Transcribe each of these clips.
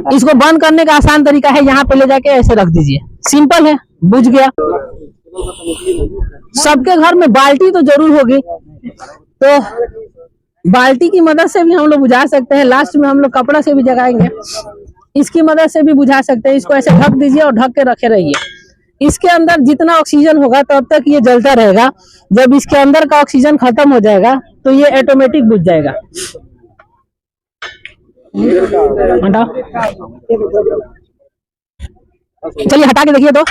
इसको बंद करने का आसान तरीका है, यहाँ पे ले जाके ऐसे रख दीजिए, सिंपल है, बुझ गया। सबके घर में बाल्टी तो जरूर होगी, तो बाल्टी की मदद से भी हम लोग बुझा सकते हैं। लास्ट में हम लोग कपड़ा से भी जगाएंगे, इसकी मदद से भी बुझा सकते हैं। इसको ऐसे ढक दीजिए और ढक के रखे रहिए। इसके अंदर जितना ऑक्सीजन होगा तब तक ये जलता रहेगा। जब इसके अंदर का ऑक्सीजन खत्म हो जाएगा तो ये ऑटोमेटिक बुझ जाएगा। चलिए हटा के देखिए, तो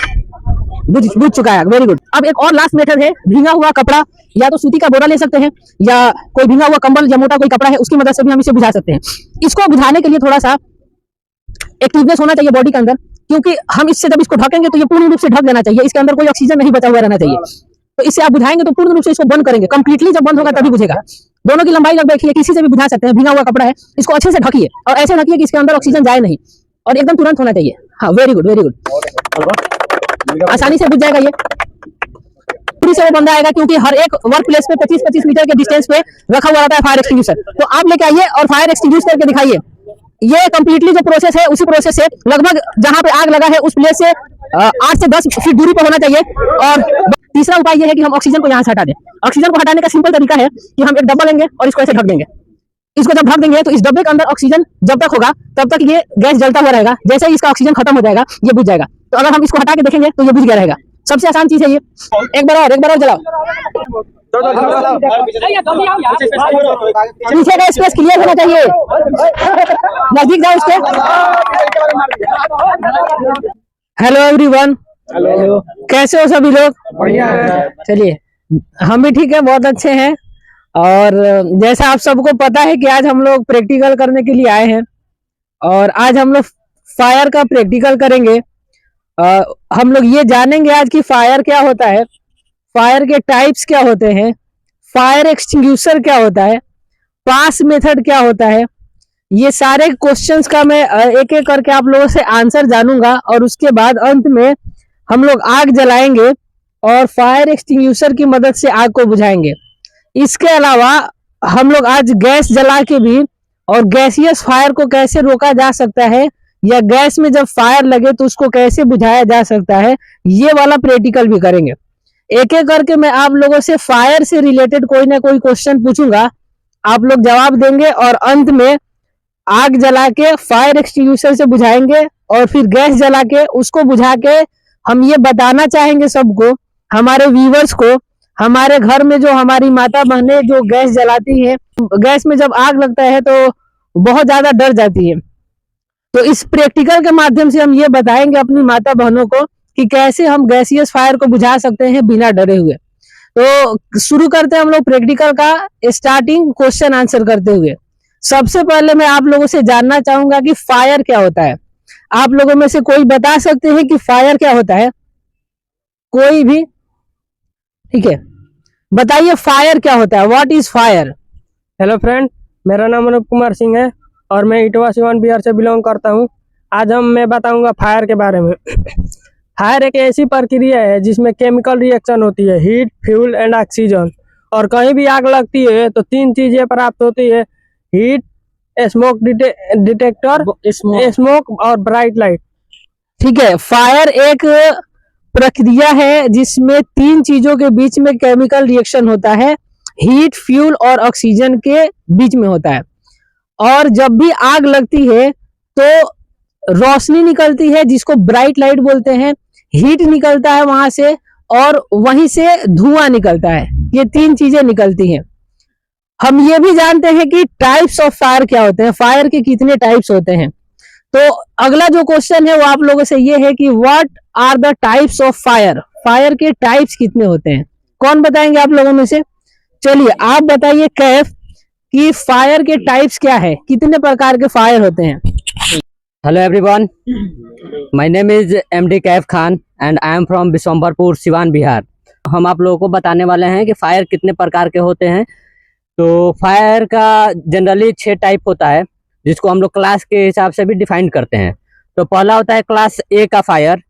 बुझ चुका है, वेरी गुड। अब एक और लास्ट मेथड है, भींगा हुआ कपड़ा या तो सूती का बोरा ले सकते हैं, या कोई भींगा हुआ कंबल या मोटा कोई कपड़ा है, उसकी मदद से भी हम इसे बुझा सकते हैं। इसको बुझाने के लिए थोड़ा सा एक्टिवनेस होना चाहिए बॉडी के अंदर, क्योंकि हम इससे जब इसको ढकेंगे तो ये पूर्ण रूप से ढक देना चाहिए, इसके अंदर कोई ऑक्सीजन नहीं बचा हुआ रहना चाहिए। तो इससे आप बुझाएंगे तो पूर्ण रूप से इसको बंद करेंगे, कंप्लीटली जब बंद होगा तभी बुझेगा। दोनों की लंबाई लगभग एक, किसी से भी बुझा सकते हैं। भींगा हुआ कपड़ा है, इसको अच्छे से ढकिए और ऐसे ढकिए कि इसके अंदर ऑक्सीजन जाए नहीं, और एकदम तुरंत होना चाहिए। हाँ, वेरी गुड वेरी गुड, आसानी से बुझ जाएगा ये। पूरी से वो बंदा आएगा, क्योंकि हर एक वर्क प्लेस पे 25-25 मीटर के डिस्टेंस पे रखा हुआ रहता है फायर एक्सटिंग्विशर। तो आप लेके आइए और फायर एक्सटिंग्विश करके दिखाइए। ये कंप्लीटली जो प्रोसेस है उसी प्रोसेस से लगभग जहां पे आग लगा है उस प्लेस से 8 से 10 फीट दूरी पर होना चाहिए। और तीसरा उपाय ये है कि हम ऑक्सीजन को यहाँ से हटा दें। ऑक्सीजन को हटाने का सिंपल तरीका है कि हम एक डब्बा लेंगे और इसको ऐसे ढक देंगे। इसको जब ढक देंगे तो इस डब्बे के अंदर ऑक्सीजन जब तक होगा तब तक ये गैस जलता हुआ रहेगा। जैसे ही इसका ऑक्सीजन खत्म हो जाएगा ये बुझ जाएगा। तो अगर हम इसको हटा के देखेंगे तो ये बुझ गया रहेगा। सबसे आसान चीज है ये। एक बार और जलाओ। पीछे का स्पेस क्लियर होना चाहिए, नजदीक जाओ उसके। हेलो एवरीवन, हेलो, कैसे हो सभी लोग? बढ़िया है। चलिए हम भी ठीक है, बहुत अच्छे हैं। और जैसा आप सबको पता है कि आज हम लोग प्रैक्टिकल करने के लिए आए हैं, और आज हम लोग फायर का प्रैक्टिकल करेंगे। हम लोग ये जानेंगे आज कि फायर क्या होता है, फायर के टाइप्स क्या होते हैं, फायर एक्सटिंग्विशर क्या होता है, पास मेथड क्या होता है। ये सारे क्वेश्चंस का मैं एक एक करके आप लोगों से आंसर जानूंगा, और उसके बाद अंत में हम लोग आग जलाएंगे और फायर एक्सटिंग्विशर की मदद से आग को बुझाएंगे। इसके अलावा हम लोग आज गैस जला के भी, और गैसियस फायर को कैसे रोका जा सकता है, या गैस में जब फायर लगे तो उसको कैसे बुझाया जा सकता है, ये वाला प्रैक्टिकल भी करेंगे। एक एक करके मैं आप लोगों से फायर से रिलेटेड कोई ना कोई क्वेश्चन पूछूंगा, आप लोग जवाब देंगे, और अंत में आग जला के फायर एक्सटिंग्विशर से बुझाएंगे, और फिर गैस जला के उसको बुझा के हम ये बताना चाहेंगे सबको, हमारे व्यूवर्स को, हमारे घर में जो हमारी माता बहनें जो गैस जलाती हैं, गैस में जब आग लगता है तो बहुत ज्यादा डर जाती है। तो इस प्रैक्टिकल के माध्यम से हम ये बताएंगे अपनी माता बहनों को कि कैसे हम गैसियस फायर को बुझा सकते हैं बिना डरे हुए। तो शुरू करते हैं हम लोग प्रैक्टिकल का, स्टार्टिंग क्वेश्चन आंसर करते हुए। सबसे पहले मैं आप लोगों से जानना चाहूंगा कि फायर क्या होता है। आप लोगों में से कोई बता सकते हैं कि फायर क्या होता है? कोई भी? ठीक है, बताइए फायर क्या होता है, what is fire? Hello friend, मेरा नाम अनुप कुमार सिंह है और मैं इटवा सिवान बिहार से बिलोंग करता हूँ। आज मैं बताऊंगा फायर के बारे में। फायर एक ऐसी प्रक्रिया है जिसमें केमिकल रिएक्शन होती है, हीट, फ्यूल एंड ऑक्सीजन। और कहीं भी आग लगती है तो 3 चीजें प्राप्त होती है, हीट, स्मोक डिटेक्टर, स्मोक और ब्राइट लाइट। ठीक है, फायर एक प्रक्रिया है जिसमें 3 चीजों के बीच में केमिकल रिएक्शन होता है, हीट, फ्यूल और ऑक्सीजन के बीच में होता है। और जब भी आग लगती है तो रोशनी निकलती है जिसको ब्राइट लाइट बोलते हैं, हीट निकलता है वहां से, और वहीं से धुआं निकलता है। ये 3 चीजें निकलती हैं। हम ये भी जानते हैं कि टाइप्स ऑफ फायर क्या होते हैं, फायर के कितने टाइप्स होते हैं। तो अगला जो क्वेश्चन है वो आप लोगों से ये है कि what are the types of fire, fire के टाइप्स कितने होते हैं? कौन बताएंगे आप लोगों में से? चलिए आप बताइए कैफ कि फायर के टाइप्स क्या है, कितने प्रकार के फायर होते हैं? Hello everyone, my name is MD Kaif Khan and I am from Bishambharpur, Siwan, Bihar. हम आप लोगों को बताने वाले हैं कि फायर कितने प्रकार के होते हैं। तो फायर का जनरली 6 टाइप होता है, जिसको हम लोग क्लास के हिसाब से भी डिफाइन करते हैं। तो पहला होता है क्लास ए का फायर,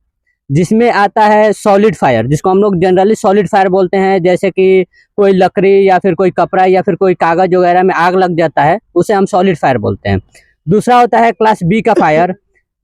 जिसमें आता है सॉलिड फायर, जिसको हम लोग जनरली सॉलिड फायर बोलते हैं। जैसे कि कोई लकड़ी या फिर कोई कपड़ा या फिर कोई कागज वगैरह में आग लग जाता है, उसे हम सॉलिड फायर बोलते हैं। दूसरा होता है क्लास बी का फायर,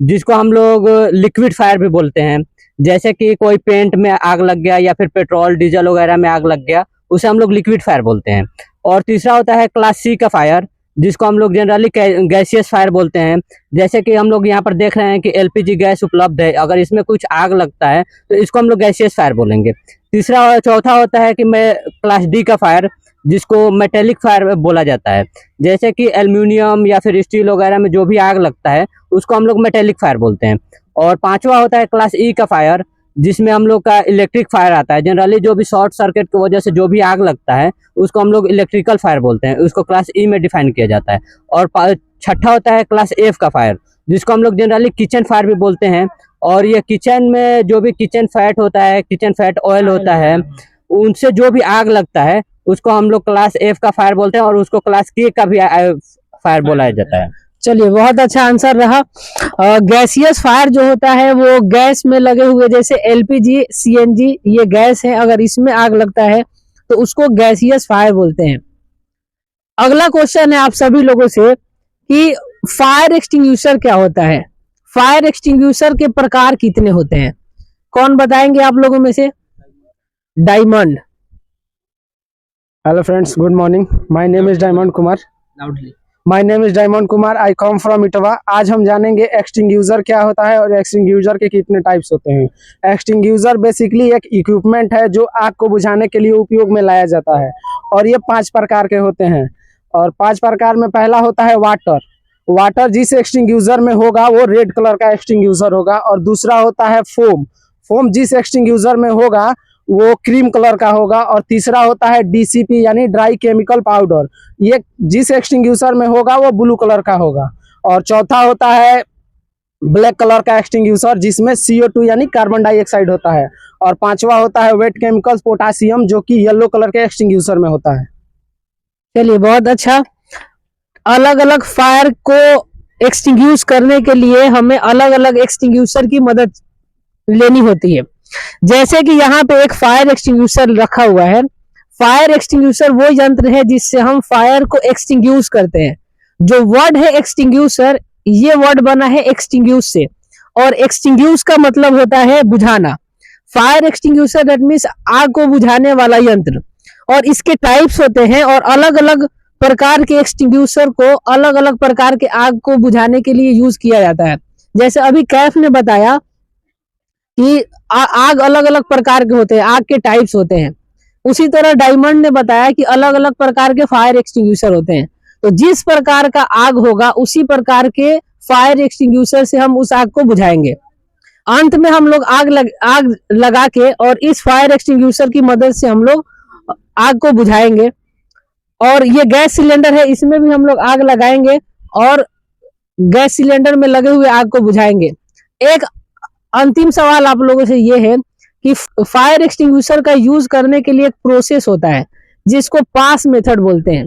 जिसको हम लोग लिक्विड फायर भी बोलते हैं। जैसे कि कोई पेंट में आग लग गया या फिर पेट्रोल डीजल वगैरह में आग लग गया, उसे हम लोग लिक्विड फायर बोलते हैं। और तीसरा होता है क्लास सी का फायर, जिसको हम लोग जनरली गैसियस फायर बोलते हैं। जैसे कि हम लोग यहाँ पर देख रहे हैं कि एलपीजी गैस उपलब्ध है, अगर इसमें कुछ आग लगता है तो इसको हम लोग गैसियस फायर बोलेंगे। चौथा होता है कि मैं क्लास डी का फायर, जिसको मेटेलिक फायर बोला जाता है। जैसे कि एल्यूमिनियम या फिर स्टील वगैरह में जो भी आग लगता है उसको हम लोग मेटेलिक फायर बोलते हैं। और पांचवा होता है क्लास ई का फायर, जिसमें हम लोग का इलेक्ट्रिक फायर आता है। जनरली जो भी शॉर्ट सर्किट की वजह से जो भी आग लगता है उसको हम लोग इलेक्ट्रिकल फायर बोलते हैं, उसको क्लास ई में डिफाइन किया जाता है। और छठा होता है क्लास एफ का फायर, जिसको हम लोग जनरली किचन फायर भी बोलते हैं। और ये किचन में जो भी किचन फैट होता है, किचन फैट ऑयल होता है, उनसे जो भी आग लगता है उसको हम लोग क्लास एफ का फायर बोलते हैं, और उसको क्लास के का भी फायर बोला जाता है। चलिए, बहुत अच्छा आंसर रहा। गैसियस फायर जो होता है वो गैस में लगे हुए, जैसे एलपीजी, सीएनजी, ये गैस है, अगर इसमें आग लगता है तो उसको गैसियस फायर बोलते हैं। अगला क्वेश्चन है आप सभी लोगों से कि फायर एक्सटिंग्विशर क्या होता है। फायर एक्सटिंग्विशर के प्रकार कितने होते हैं, कौन बताएंगे आप लोगों में से? Diamond. Hello friends, good morning. My name is diamond Kumar. Loudly. My name is diamond Kumar, I come from Itwa. आज हम जानेंगे एक्सटिंग्विशर क्या होता है और एक्सटिंग्विशर के कितने टाइप्स होते हैं। एक्सटिंग्विशर बेसिकली एक इक्विपमेंट है जो आग को बुझाने के लिए उपयोग में लाया जाता है, और ये 5 प्रकार के होते हैं। और 5 प्रकार में पहला होता है वाटर। वाटर जिस एक्सटिंग्विशर में होगा वो रेड कलर का एक्सटिंग्विशर होगा। और दूसरा होता है फोम। फोम जिस एक्सटिंग्विशर में होगा वो क्रीम कलर का होगा। और तीसरा होता है डीसीपी यानी ड्राई केमिकल पाउडर, ये जिस एक्सटिंग्विशर में होगा वो ब्लू कलर का होगा। और चौथा होता है ब्लैक कलर का एक्सटिंग्विशर, जिसमें CO2 यानी कार्बन डाइऑक्साइड होता है। और पांचवा होता है वेट केमिकल पोटासियम, जो कि येलो कलर के एक्सटिंग्विशर में होता है। चलिए, बहुत अच्छा। अलग अलग फायर को एक्सटिंग्विश करने के लिए हमें अलग अलग एक्सटिंग्विशर की मदद लेनी होती है। जैसे कि यहाँ पे एक फायर एक्सटिंग्विशर रखा हुआ है। फायर एक्सटिंग्विशर वो यंत्र है जिससे हम फायर को एक्सटिंग्विश करते हैं। जो वर्ड है एक्सटिंग्विशर, ये वर्ड बना है एक्सटिंग्विश से, और एक्सटिंग्विश का मतलब होता है बुझाना। फायर एक्सटिंग्विशर दैट मींस आग को बुझाने वाला यंत्र। और इसके टाइप्स होते हैं, और अलग अलग प्रकार के एक्सटिंग्विशर को अलग अलग प्रकार के आग को बुझाने के लिए यूज किया जाता है। जैसे अभी कैफ ने बताया कि आग अलग अलग प्रकार के होते हैं, आग के टाइप्स होते हैं। उसी तरह डायमंड ने बताया कि अलग अलग प्रकार के फायर एक्सटिंग्विशर होते हैं। तो जिस प्रकार का आग होगा उसी प्रकार के फायर एक्सटिंग्विशर से हम उस आग को बुझाएंगे। अंत में हम लोग आग लगा के और इस फायर एक्सटिंग्विशर की मदद से हम लोग आग को बुझाएंगे। और ये गैस सिलेंडर है, इसमें भी हम लोग आग लगाएंगे और गैस सिलेंडर में लगे हुए आग को बुझाएंगे। एक अंतिम सवाल आप लोगों से ये है कि फायर एक्सटिंग्विशर का यूज करने के लिए एक प्रोसेस होता है जिसको पास मेथड बोलते हैं।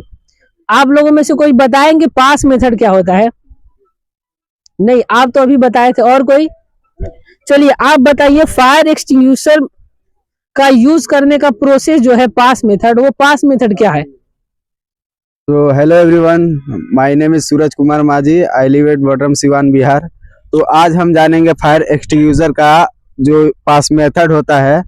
आप लोगों में से कोई बताएंगे पास मेथड क्या होता है? नहीं, आप तो अभी बताए थे। और कोई? चलिए, आप बताइए फायर एक्सटिंग्विशर का यूज करने का प्रोसेस जो है पास मेथड, वो पास मेथड क्या है? तो hello everyone, my name is Suraj Kumar Majhi, I live at bottom Siwan Bihar. तो आज हम जानेंगे फायर एक्सटिंग्विशर का जो पास मेथड होता है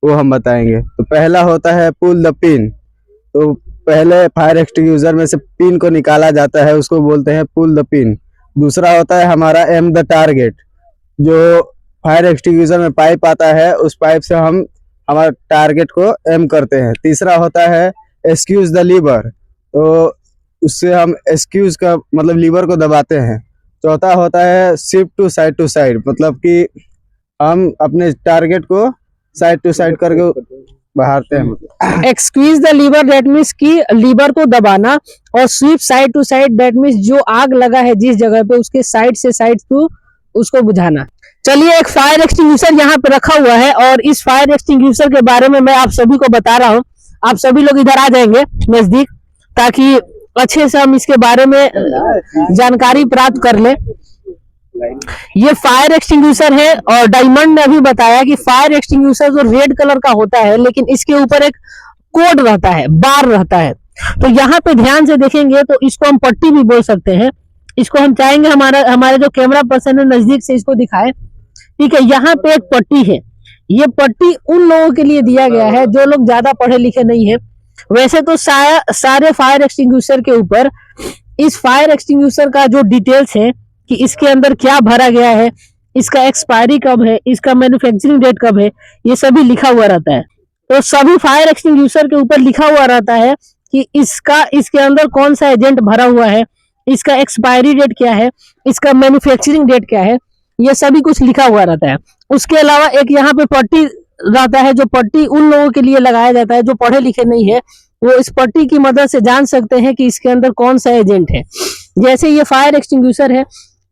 वो हम बताएंगे। तो पहला होता है पुल द पिन। तो पहले फायर एक्सटिंग्विशर में से पिन को निकाला जाता है, उसको बोलते हैं पुल द पिन। दूसरा होता है हमारा एम द टारगेट। जो फायर एक्सटिंग्विशर में पाइप आता है उस पाइप से हम हमारे टारगेट को एम करते हैं। तीसरा होता है एक्सक्यूज द लीवर। तो उससे हम एक्सक्यूज का मतलब लीवर को दबाते हैं। चौथा होता है शिफ्ट टू साइड, मतलब कि हम अपने टारगेट को साइड टू साइड करके बढ़ाते हैं। Squeeze the lever that means कि लीवर को दबाना, और sweep side to side that means जो आग लगा है जिस जगह पे उसके साइड से साइड टू उसको बुझाना। चलिए, एक फायर एक्सटिंग्विशर यहाँ पे रखा हुआ है और इस फायर एक्सटिंग्विशर के बारे में मैं आप सभी को बता रहा हूँ। आप सभी लोग इधर आ जाएंगे नजदीक, ताकि अच्छे से हम इसके बारे में जानकारी प्राप्त कर ले। ये फायर एक्सटिंग्विशर है, और डायमंड ने अभी बताया कि फायर एक्सटिंग्विशर जो रेड कलर का होता है, लेकिन इसके ऊपर एक कोड रहता है, बार रहता है। तो यहाँ पे ध्यान से देखेंगे तो इसको हम पट्टी भी बोल सकते हैं। इसको हम चाहेंगे हमारे जो कैमरा पर्सन है नजदीक से इसको दिखाए। ठीक है, यहाँ पे एक पट्टी है, ये पट्टी उन लोगों के लिए दिया गया है जो लोग ज्यादा पढ़े लिखे नहीं है। वैसे तो सारे फायर एक्सटिंग्विशर के ऊपर इस फायर एक्सटिंग्विशर का जो डिटेल्स है कि इसके अंदर क्या भरा गया है, इसका एक्सपायरी कब है, इसका मैन्युफैक्चरिंग डेट कब है, ये सभी लिखा हुआ रहता है। तो सभी फायर एक्सटिंग्विशर के ऊपर लिखा हुआ रहता है कि इसके अंदर कौन सा एजेंट भरा हुआ है, इसका एक्सपायरी डेट क्या है, इसका मैन्युफैक्चरिंग डेट क्या है, ये सभी कुछ लिखा हुआ रहता है। उसके अलावा एक यहाँ पे पट्टी रहता है, जो पट्टी उन लोगों के लिए लगाया जाता है जो पढ़े लिखे नहीं है, वो इस पट्टी की मदद से जान सकते हैं कि इसके अंदर कौन सा एजेंट है। जैसे ये फायर एक्सटिंग्विशर है,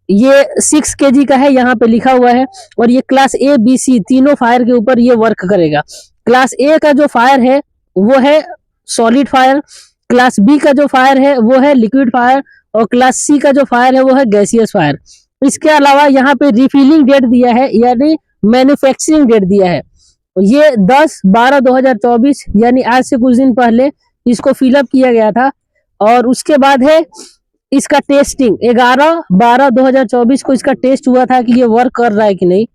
ये 6 kg का है, यहाँ पे लिखा हुआ है, और ये क्लास A, B, C तीनों फायर के ऊपर ये वर्क करेगा। क्लास A का जो फायर है वो है सॉलिड फायर, क्लास B का जो फायर है वो है लिक्विड फायर, और क्लास C का जो फायर है वो है गैसियस फायर। इसके अलावा यहाँ पे रिफिलिंग डेट दिया है, यानी मैन्युफैक्चरिंग डेट दिया है। ये 10/12/2024 यानी आज से कुछ दिन पहले इसको फिलअप किया गया था। और उसके बाद है इसका टेस्टिंग, 11/12/2024 को इसका टेस्ट हुआ था कि ये वर्क कर रहा है कि नहीं।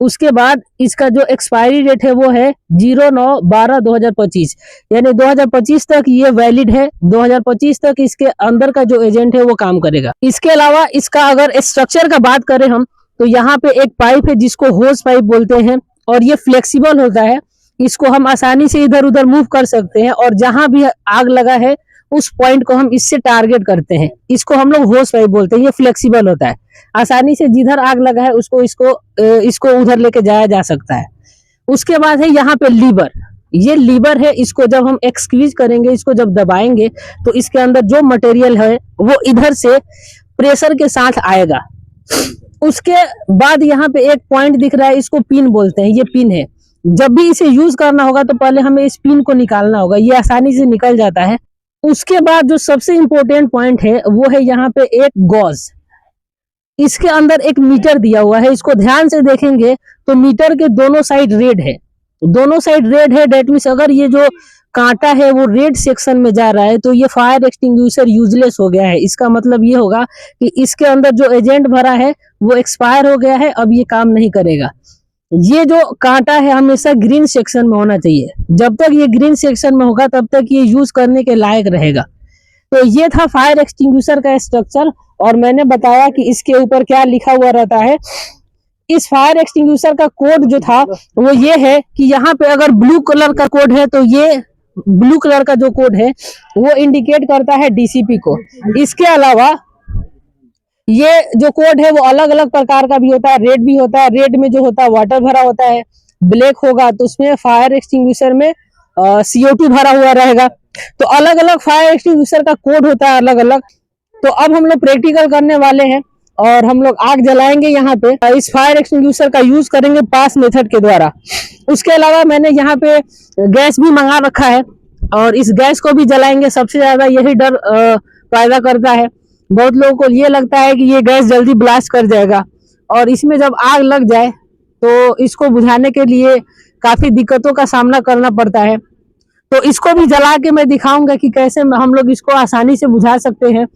उसके बाद इसका जो एक्सपायरी डेट है वो है 09/12/2025, यानी 2025 तक ये वैलिड है। 2025 तक इसके अंदर का जो एजेंट है वो काम करेगा। इसके अलावा इसका अगर स्ट्रक्चर का बात करें हम, तो यहाँ पे एक पाइप है जिसको होज पाइप बोलते हैं, और ये फ्लेक्सिबल होता है, इसको हम आसानी से इधर उधर मूव कर सकते हैं, और जहां भी आग लगा है उस पॉइंट को हम इससे टारगेट करते हैं। इसको हम लोग होज पाइप बोलते हैं। ये फ्लेक्सिबल होता है, आसानी से जिधर आग लगा है इसको उधर लेके जाया जा सकता है। उसके बाद है यहाँ पे लीवर, ये लीवर है, इसको जब हम एक्सक्वीज करेंगे, इसको जब दबाएंगे तो इसके अंदर जो मटेरियल है वो इधर से प्रेशर के साथ आएगा। उसके बाद यहाँ पे एक पॉइंट दिख रहा है, इसको पिन बोलते हैं, ये पिन है। जब भी इसे यूज करना होगा तो पहले हमें इस पिन को निकालना होगा, ये आसानी से निकल जाता है। उसके बाद जो सबसे इंपॉर्टेंट पॉइंट है वो है यहाँ पे एक गॉज, इसके अंदर एक मीटर दिया हुआ है। इसको ध्यान से देखेंगे तो मीटर के दोनों साइड रेड है, दोनों साइड रेड है। डेट मीन्स अगर ये जो कांटा है वो रेड सेक्शन में जा रहा है तो ये फायर एक्सटिंग्विशर यूजलेस हो गया है। इसका मतलब ये होगा कि इसके अंदर जो एजेंट भरा है वो एक्सपायर हो गया है, अब ये काम नहीं करेगा। ये जो कांटा है हमेशा ग्रीन सेक्शन में होना चाहिए, जब तक ये ग्रीन सेक्शन में होगा तब तक ये यूज करने के लायक रहेगा। तो ये था फायर एक्सटिंग्विशर का स्ट्रक्चर, और मैंने बताया कि इसके ऊपर क्या लिखा हुआ रहता है। इस फायर एक्सटिंग्विशर का कोड जो था वो ये है कि यहाँ पे अगर ब्लू कलर का कोड है तो ये ब्लू कलर का जो कोड है वो इंडिकेट करता है डीसीपी को। इसके अलावा ये जो कोड है वो अलग अलग प्रकार का भी होता है, रेड भी होता है। रेड में जो होता है वाटर भरा होता है, ब्लैक होगा तो उसमें फायर एक्सटिंग्विशर में CO2 भरा हुआ रहेगा। तो अलग अलग फायर एक्सटिंग्विशर का कोड होता है अलग अलग। तो अब हम लोग प्रैक्टिकल करने वाले हैं और हम लोग आग जलाएंगे यहाँ पे। इस फायर एक्सटिंग्विशर का यूज करेंगे पास मेथड के द्वारा। उसके अलावा मैंने यहाँ पे गैस भी मंगा रखा है और इस गैस को भी जलाएंगे। सबसे ज्यादा यही डर पैदा करता है, बहुत लोगों को ये लगता है कि ये गैस जल्दी ब्लास्ट कर जाएगा और इसमें जब आग लग जाए तो इसको बुझाने के लिए काफी दिक्कतों का सामना करना पड़ता है। तो इसको भी जला के मैं दिखाऊंगा कि कैसे हम लोग इसको आसानी से बुझा सकते हैं।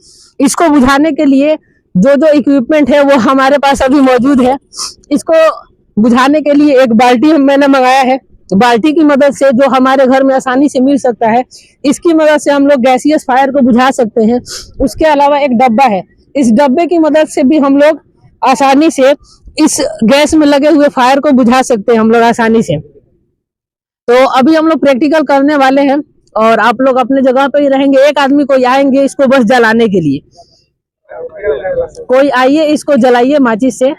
इसको बुझाने के लिए जो जो इक्विपमेंट है वो हमारे पास अभी मौजूद है। इसको बुझाने के लिए एक बाल्टी मैंने मंगाया है। बाल्टी की मदद से, जो हमारे घर में आसानी से मिल सकता है, इसकी मदद से हम लोग गैसियस फायर को बुझा सकते हैं। उसके अलावा एक डब्बा है, इस डब्बे की मदद से भी हम लोग आसानी से इस गैस में लगे हुए फायर को बुझा सकते हैं हम लोग आसानी से। तो अभी हम लोग प्रैक्टिकल करने वाले हैं और आप लोग अपने जगह पे ही रहेंगे। एक आदमी कोई आएंगे इसको बस जलाने के लिए, कोई आइए इसको जलाइए माचिस से।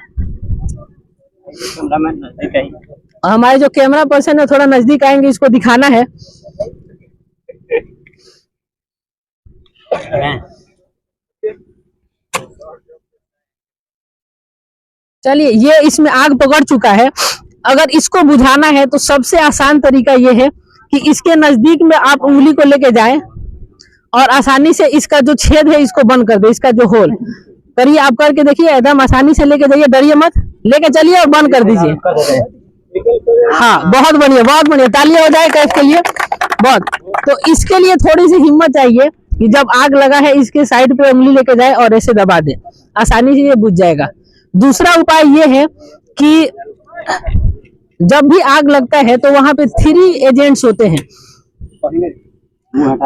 हमारे जो कैमरा पर्सन है थोड़ा नजदीक आएंगे, इसको दिखाना है। चलिए, ये इसमें आग पकड़ चुका है। अगर इसको बुझाना है तो सबसे आसान तरीका ये है कि इसके नजदीक में आप उंगली को लेके जाएं और आसानी से इसका जो छेद है इसको बंद कर दे। इसका जो होल करिए, आप करके देखिए, एकदम आसानी से लेके जाइए, डरिए मत, लेके चलिए और बंद कर दीजिए। हाँ, बहुत बढ़िया, बहुत बढ़िया, तालियां हो जाए कैफ के लिए। बहुत। तो इसके लिए थोड़ी सी हिम्मत चाहिए। कि जब आग लगा है इसके साइड पे उंगली लेके जाए और ऐसे दबा दे, आसानी से ये बुझ जाएगा। दूसरा उपाय ये है कि जब भी आग लगता है तो वहां पे 3 एजेंट्स होते हैं।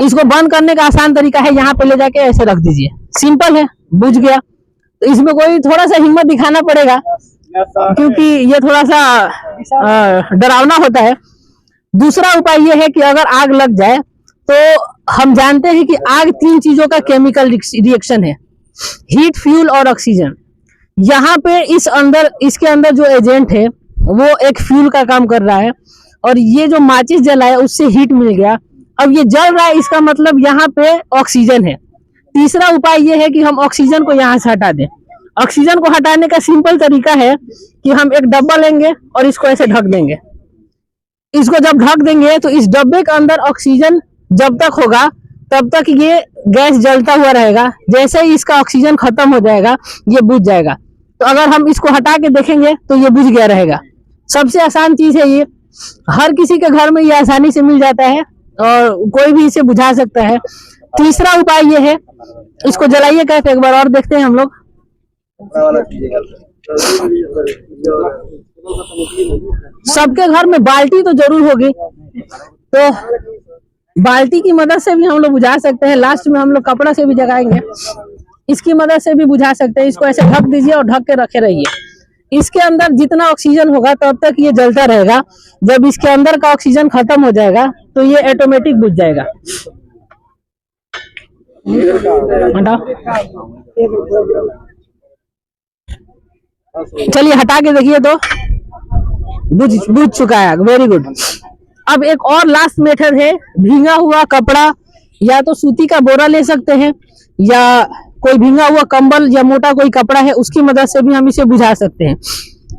इसको बंद करने का आसान तरीका है, यहाँ पे ले जाके ऐसे रख दीजिए, सिंपल है, बुझ गया। तो इसमें कोई थोड़ा सा हिम्मत दिखाना पड़ेगा क्योंकि ये थोड़ा सा डरावना होता है। दूसरा उपाय ये है कि अगर आग लग जाए तो हम जानते हैं कि आग 3 चीजों का केमिकल रिएक्शन है, हीट, फ्यूल और ऑक्सीजन। यहाँ पे इसके अंदर जो एजेंट है वो एक फ्यूल का काम कर रहा है और ये जो माचिस जलाया उससे हीट मिल गया, अब ये जल रहा है, इसका मतलब यहाँ पे ऑक्सीजन है। तीसरा उपाय ये है कि हम ऑक्सीजन को यहाँ से हटा दें। ऑक्सीजन को हटाने का सिंपल तरीका है कि हम एक डब्बा लेंगे और इसको ऐसे ढक देंगे। इसको जब ढक देंगे तो इस डब्बे के अंदर ऑक्सीजन जब तक होगा तब तक ये गैस जलता हुआ रहेगा। जैसे ही इसका ऑक्सीजन खत्म हो जाएगा ये बुझ जाएगा। तो अगर हम इसको हटा के देखेंगे तो ये बुझ गया रहेगा। सबसे आसान चीज है ये, हर किसी के घर में ये आसानी से मिल जाता है और कोई भी इसे बुझा सकता है। तीसरा उपाय ये है, इसको जलाइए कैसे एक बार और देखते हैं हम लोग। सबके घर में बाल्टी तो जरूर होगी, तो बाल्टी की मदद से भी हम लोग बुझा सकते हैं। लास्ट में हम लोग कपड़ा से भी जगाएंगे, इसकी मदद से भी बुझा सकते हैं। इसको ऐसे ढक दीजिए और ढक के रखे रहिए। इसके अंदर जितना ऑक्सीजन होगा तब तक ये जलता रहेगा। जब इसके अंदर का ऑक्सीजन खत्म हो जाएगा तो ये ऑटोमेटिक बुझ जाएगा। चलिए हटा के देखिए तो बुझ चुका है। Very good. अब एक और लास्ट मेथड है, भींगा हुआ कपड़ा या तो सूती का बोरा ले सकते हैं या कोई भींगा हुआ कंबल या मोटा कोई कपड़ा है उसकी मदद से भी हम इसे बुझा सकते हैं।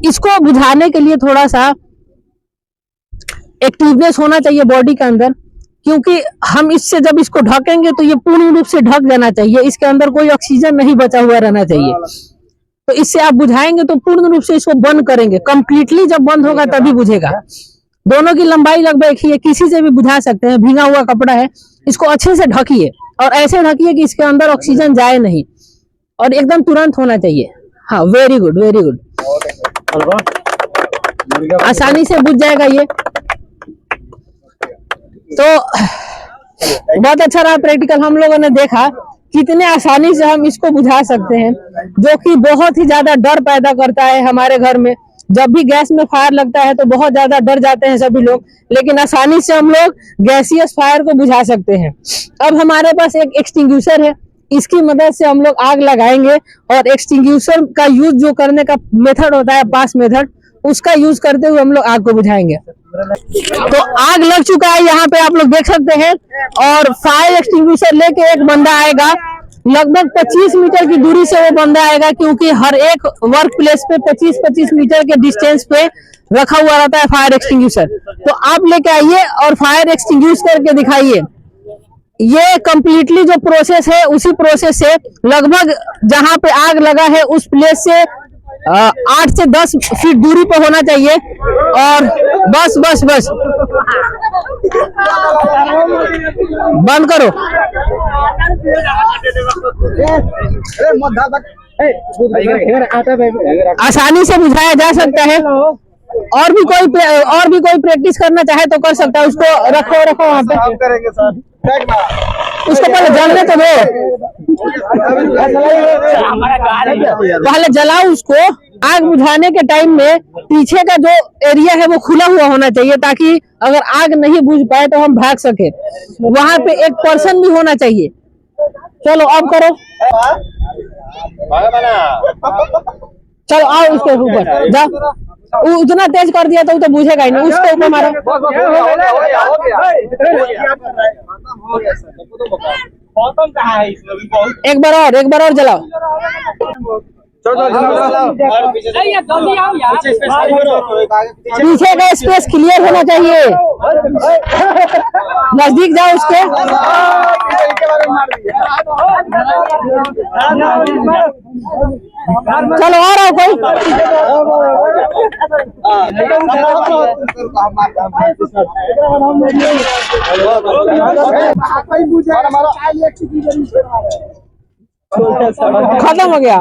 इसको बुझाने के लिए थोड़ा सा एक्टिवनेस होना चाहिए बॉडी के अंदर, क्योंकि हम इससे जब इसको ढकेंगे तो ये पूर्ण रूप से ढक जाना चाहिए, इसके अंदर कोई ऑक्सीजन नहीं बचा हुआ रहना चाहिए। तो इससे आप बुझाएंगे तो पूर्ण रूप से इसको बंद करेंगे, कंप्लीटली जब बंद होगा तभी बुझेगा। दोनों की लंबाई लगभग एक ही है, किसी से भी बुझा सकते हैं। भींगा हुआ कपड़ा है, इसको अच्छे से ढकिए और ऐसे ढकिए कि इसके अंदर ऑक्सीजन जाए नहीं और एकदम तुरंत होना चाहिए। हाँ, वेरी गुड वेरी गुड, आसानी से बुझ जाएगा ये। तो बहुत अच्छा रहा प्रैक्टिकल, हम लोगों ने देखा कितने आसानी से हम इसको बुझा सकते हैं, जो कि बहुत ही ज्यादा डर पैदा करता है हमारे घर में। जब भी गैस में फायर लगता है तो बहुत ज्यादा डर जाते हैं सभी लोग, लेकिन आसानी से हम लोग गैसियस फायर को बुझा सकते हैं। अब हमारे पास एक एक्सटिंग्विशर है, इसकी मदद से हम लोग आग लगाएंगे और एक्सटिंग्विशर का यूज जो करने का मेथड होता है, पास मेथड, उसका यूज करते हुए हम लोग आग को बुझाएंगे। तो आग लग चुका है, यहाँ पे आप लोग देख सकते हैं, और फायर एक्सटिंग्विशर लेके एक बंदा आएगा। लगभग 25 मीटर की दूरी से वो बंदा आएगा, क्योंकि हर एक वर्क प्लेस पे 25-25 मीटर के डिस्टेंस पे रखा हुआ रहता है फायर एक्सटिंग्विशर। तो आप लेके आइए और फायर एक्सटिंग्विश करके दिखाइए। ये कंप्लीटली जो प्रोसेस है उसी प्रोसेस से लगभग जहां पे आग लगा है उस प्लेस से 8 से 10 फीट दूरी पर होना चाहिए। और बस बस बस बंद करो। आसानी से बुझाया जा सकता है। और भी कोई प्रैक्टिस करना चाहे तो कर सकता है। उसको रखो वहाँ पे, उसको पहले जलने तो दो, पहले जलाओ उसको। आग बुझाने के टाइम में पीछे का जो एरिया है वो खुला हुआ होना चाहिए, ताकि अगर आग नहीं बुझ पाए तो हम भाग सके। वहां पे एक पर्सन भी होना चाहिए। चलो अब करो, चलो आओ उसके ऊपर जाओ। उतना तेज कर दिया तो बुझेगा ही नहीं, उसके ऊपर मारो। एक बार और जलाओ। पीछे का स्पेस क्लियर होना चाहिए, नजदीक जाओ उसके। चलो आ रहा कोई। खत्म हो गया।